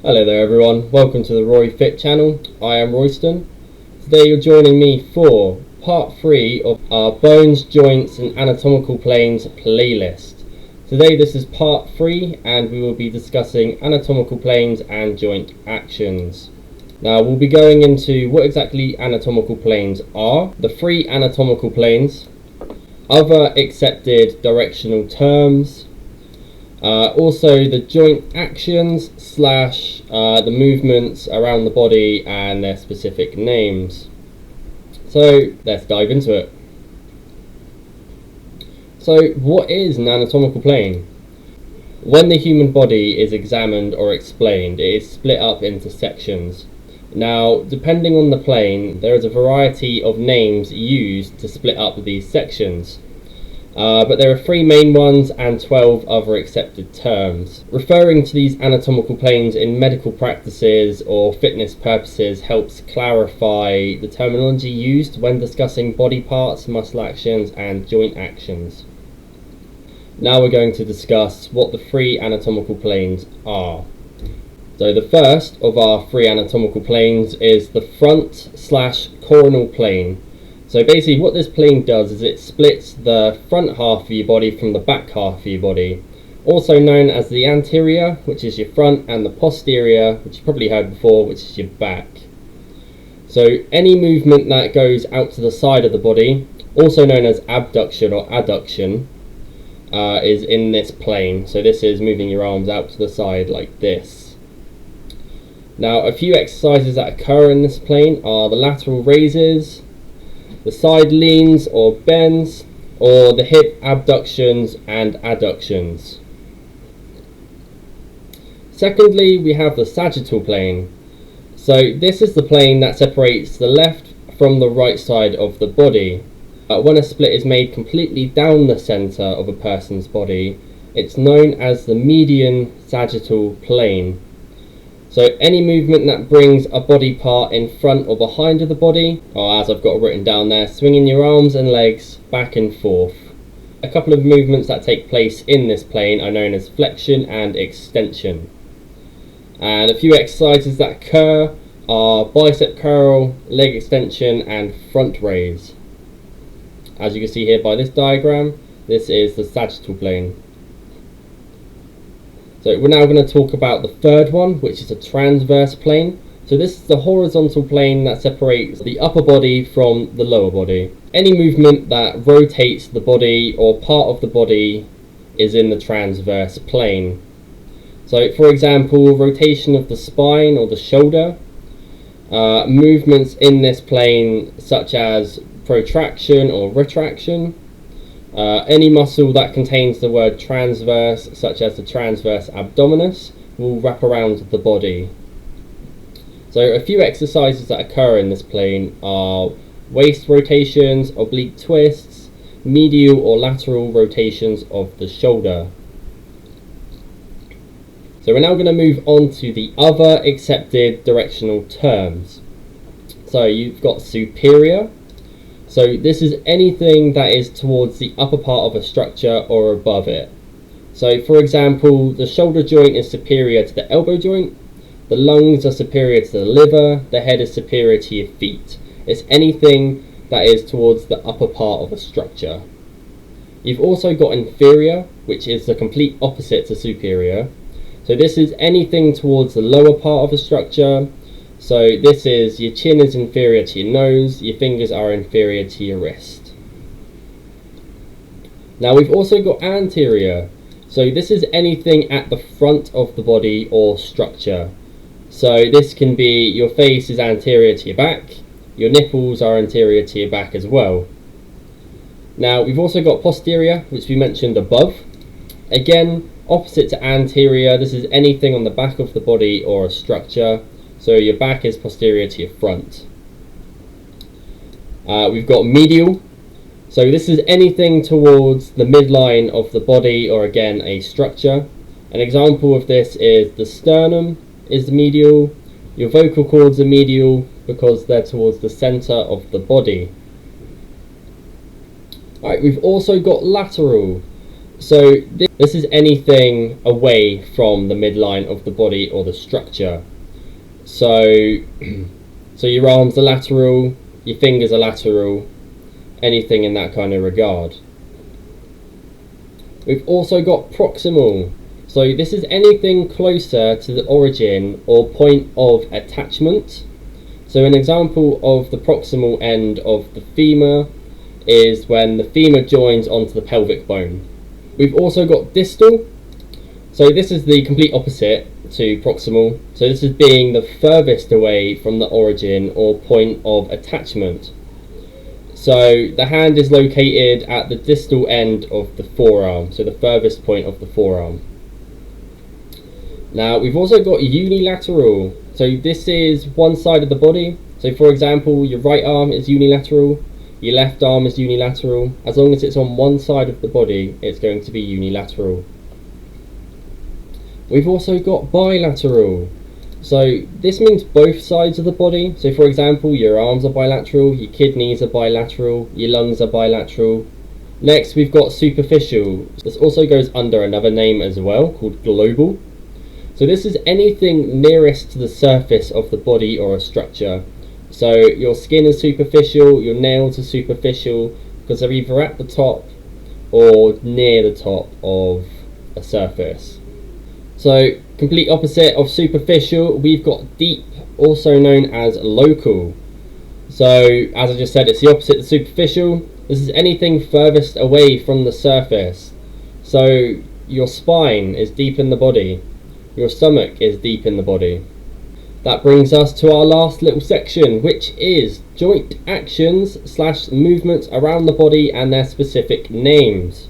Hello there everyone, welcome to the Roy Fit channel. I am Royston. Today you're joining me for part 3 of our Bones, Joints and Anatomical Planes playlist. Today this is part 3 and we will be discussing anatomical planes and joint actions. Now we'll be going into what exactly anatomical planes are, the 3 anatomical planes, other accepted directional terms, also the joint actions / the movements around the body and their specific names. So let's dive into it. So what is an anatomical plane? When the human body is examined or explained, it is split up into sections. Now, depending on the plane, there is a variety of names used to split up these sections. But there are 3 main ones and 12 other accepted terms. Referring to these anatomical planes in medical practices or fitness purposes helps clarify the terminology used when discussing body parts, muscle actions and joint actions. Now we're going to discuss what the 3 anatomical planes are. So the first of our 3 anatomical planes is the front / coronal plane. So basically what this plane does is it splits the front half of your body from the back half of your body, also known as the anterior, which is your front, and the posterior, which you've probably heard before, which is your back. So any movement that goes out to the side of the body, also known as abduction or adduction, is in this plane. So this is moving your arms out to the side like this. Now a few exercises that occur in this plane are the lateral raises, the side leans or bends, or the hip abductions and adductions. Secondly, we have the sagittal plane. So this is the plane that separates the left from the right side of the body. When a split is made completely down the center of a person's body, it's known as the median sagittal plane. So any movement that brings a body part in front or behind of the body, or as I've got written down there, swinging your arms and legs back and forth. A couple of movements that take place in this plane are known as flexion and extension. And a few exercises that occur are bicep curl, leg extension and front raise. As you can see here by this diagram, this is the sagittal plane. So we're now going to talk about the third one, which is a transverse plane. So this is the horizontal plane that separates the upper body from the lower body. Any movement that rotates the body or part of the body is in the transverse plane. So for example, rotation of the spine or the shoulder, movements in this plane such as protraction or retraction, any muscle that contains the word transverse, such as the transverse abdominis, will wrap around the body. So a few exercises that occur in this plane are waist rotations, oblique twists, medial or lateral rotations of the shoulder. So we're now going to move on to the other accepted directional terms. So you've got superior. So this is anything that is towards the upper part of a structure or above it. So for example, the shoulder joint is superior to the elbow joint, the lungs are superior to the liver, the head is superior to your feet. It's anything that is towards the upper part of a structure. You've also got inferior, which is the complete opposite to superior. So this is anything towards the lower part of a structure. So this is your chin is inferior to your nose, your fingers are inferior to your wrist. Now we've also got anterior. So this is anything at the front of the body or structure. So this can be your face is anterior to your back, your nipples are anterior to your back as well. Now we've also got posterior, which we mentioned above. Again, opposite to anterior, this is anything on the back of the body or a structure. So your back is posterior to your front. We've got medial. So this is anything towards the midline of the body or again a structure. An example of this is the sternum is the medial. Your vocal cords are medial because they're towards the center of the body. Alright, we've also got lateral. So this is anything away from the midline of the body or the structure. So, so your arms are lateral, your fingers are lateral, anything in that kind of regard. We've also got proximal. So this is anything closer to the origin or point of attachment. So an example of the proximal end of the femur is when the femur joins onto the pelvic bone. We've also got distal. So this is the complete opposite to proximal. So this is being the furthest away from the origin or point of attachment. So the hand is located at the distal end of the forearm, so the furthest point of the forearm. Now we've also got unilateral. So this is one side of the body. So for example, your right arm is unilateral, your left arm is unilateral. As long as it's on one side of the body, it's going to be unilateral. We've also got bilateral. So this means both sides of the body. So for example, your arms are bilateral, your kidneys are bilateral, your lungs are bilateral. Next we've got superficial. This also goes under another name as well, called global. So this is anything nearest to the surface of the body or a structure. So your skin is superficial, your nails are superficial, because they're either at the top or near the top of a surface. So complete opposite of superficial, we've got deep, also known as local. So as I just said, it's the opposite of superficial. This is anything furthest away from the surface. So your spine is deep in the body, your stomach is deep in the body. That brings us to our last little section, which is joint actions / movements around the body and their specific names.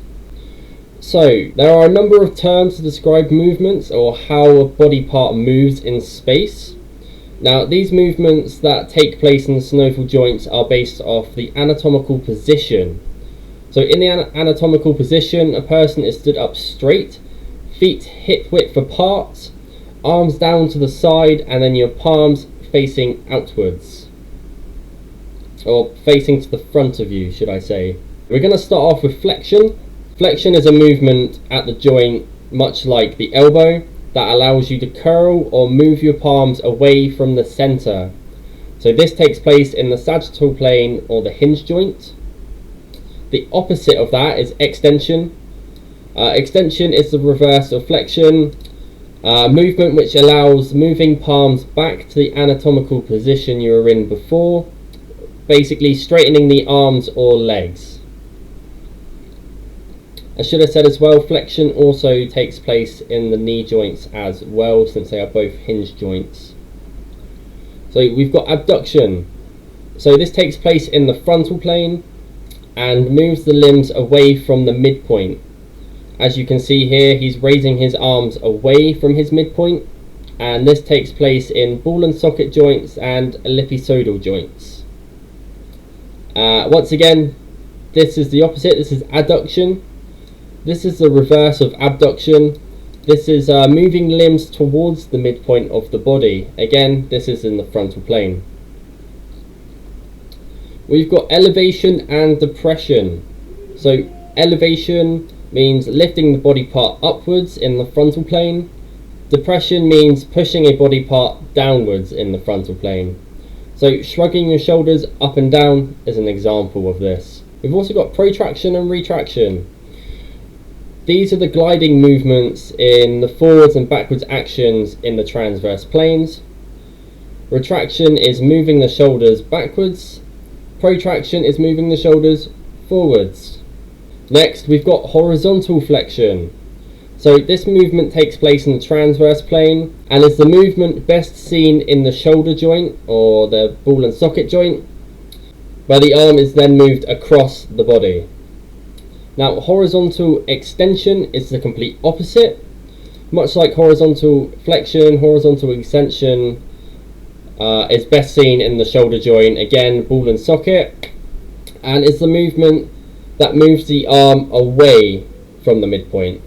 So there are a number of terms to describe movements or how a body part moves in space. Now these movements that take place in the synovial joints are based off the anatomical position. So in the anatomical position, a person is stood up straight, feet hip width apart, arms down to the side, and then your palms facing outwards, or facing to the front of you, should I say. We're going to start off with flexion. Flexion is a movement at the joint, much like the elbow, that allows you to curl or move your palms away from the center. So this takes place in the sagittal plane or the hinge joint. The opposite of that is extension. Extension is the reverse of flexion. Movement which allows moving palms back to the anatomical position you were in before, basically straightening the arms or legs. I should have said as well, flexion also takes place in the knee joints as well, since they are both hinge joints. So we've got abduction. So this takes place in the frontal plane and moves the limbs away from the midpoint. As you can see here, he's raising his arms away from his midpoint, and this takes place in ball and socket joints and ellipsoidal joints. Once again, this is the opposite. This is adduction. This is the reverse of abduction. This is moving limbs towards the midpoint of the body. Again, this is in the frontal plane. We've got elevation and depression. So elevation means lifting the body part upwards in the frontal plane. Depression means pushing a body part downwards in the frontal plane. So shrugging your shoulders up and down is an example of this. We've also got protraction and retraction. These are the gliding movements in the forwards and backwards actions in the transverse planes. Retraction is moving the shoulders backwards. Protraction is moving the shoulders forwards. Next, we've got horizontal flexion. So this movement takes place in the transverse plane and is the movement best seen in the shoulder joint or the ball and socket joint, where the arm is then moved across the body. Now, horizontal extension is the complete opposite. Much like horizontal flexion, horizontal extension is best seen in the shoulder joint, again, ball and socket, and is the movement that moves the arm away from the midpoint.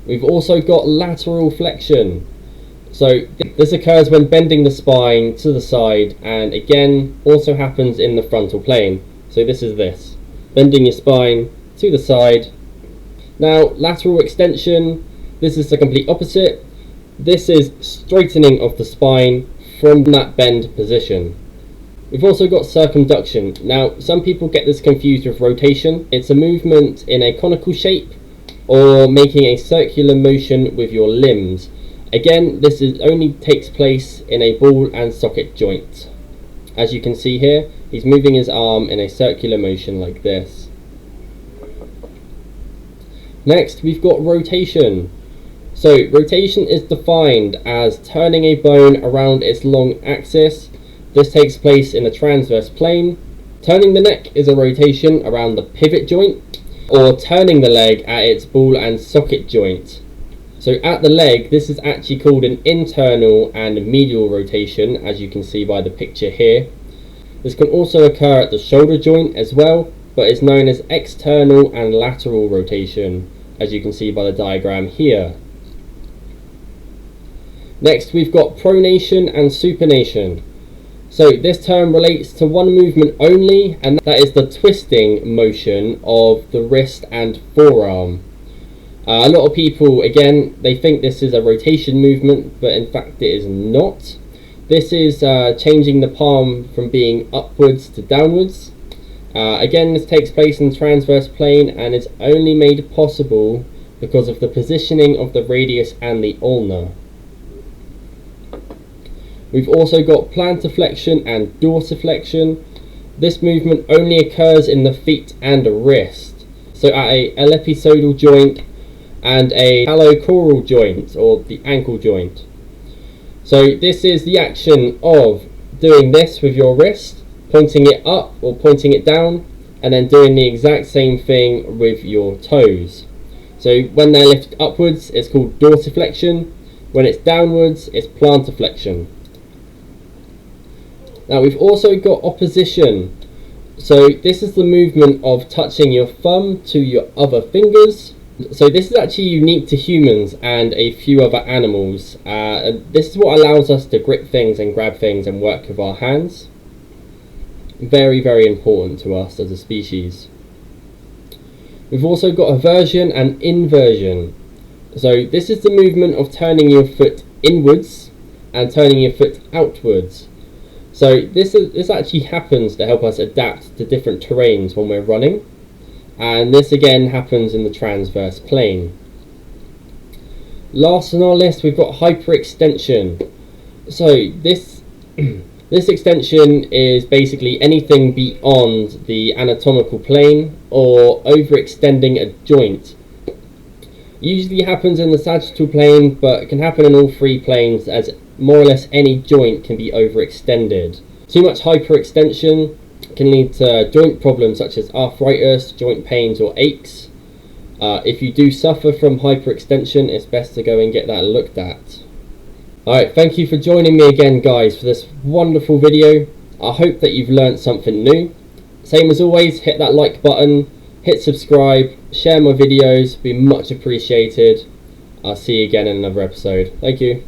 We've also got lateral flexion. So this occurs when bending the spine to the side, and again also happens in the frontal plane. So this is this, bending your spine to the side. Now, lateral extension, this is the complete opposite. This is straightening of the spine from that bend position. We've also got circumduction. Now, some people get this confused with rotation. It's a movement in a conical shape or making a circular motion with your limbs. Again, this only takes place in a ball and socket joint. As you can see here, he's moving his arm in a circular motion like this. Next, we've got rotation. So, rotation is defined as turning a bone around its long axis. This takes place in a transverse plane. Turning the neck is a rotation around the pivot joint, or turning the leg at its ball and socket joint. So at the leg, this is actually called an internal and medial rotation, as you can see by the picture here. This can also occur at the shoulder joint as well, but is known as external and lateral rotation, as you can see by the diagram here. Next, we've got pronation and supination. So this term relates to one movement only, and that is the twisting motion of the wrist and forearm. A lot of people, again, they think this is a rotation movement, but in fact it is not. This is changing the palm from being upwards to downwards. Again, this takes place in the transverse plane and is only made possible because of the positioning of the radius and the ulna. We've also got plantar flexion and dorsiflexion. This movement only occurs in the feet and wrist. So at a ellipsoidal joint and a halochoral joint, or the ankle joint. So this is the action of doing this with your wrist, pointing it up or pointing it down, and then doing the exact same thing with your toes. So when they're lifted upwards, it's called dorsiflexion. When it's downwards, it's plantar flexion. Now we've also got opposition. So this is the movement of touching your thumb to your other fingers. So this is actually unique to humans and a few other animals. This is what allows us to grip things and grab things and work with our hands. Very, very important to us as a species. We've also got aversion and inversion. So this is the movement of turning your foot inwards and turning your foot outwards. So this actually happens to help us adapt to different terrains when we're running, and this again happens in the transverse plane. Last on our list, we've got hyperextension. So this extension is basically anything beyond the anatomical plane or overextending a joint. Usually happens in the sagittal plane, but it can happen in all three planes, as more or less any joint can be overextended. Too much hyperextension can lead to joint problems such as arthritis, joint pains or aches. If you do suffer from hyperextension, it's best to go and get that looked at. Alright, thank you for joining me again guys for this wonderful video. I hope that you've learned something new. Same as always, hit that like button, hit subscribe, share my videos, be much appreciated. I'll see you again in another episode. Thank you.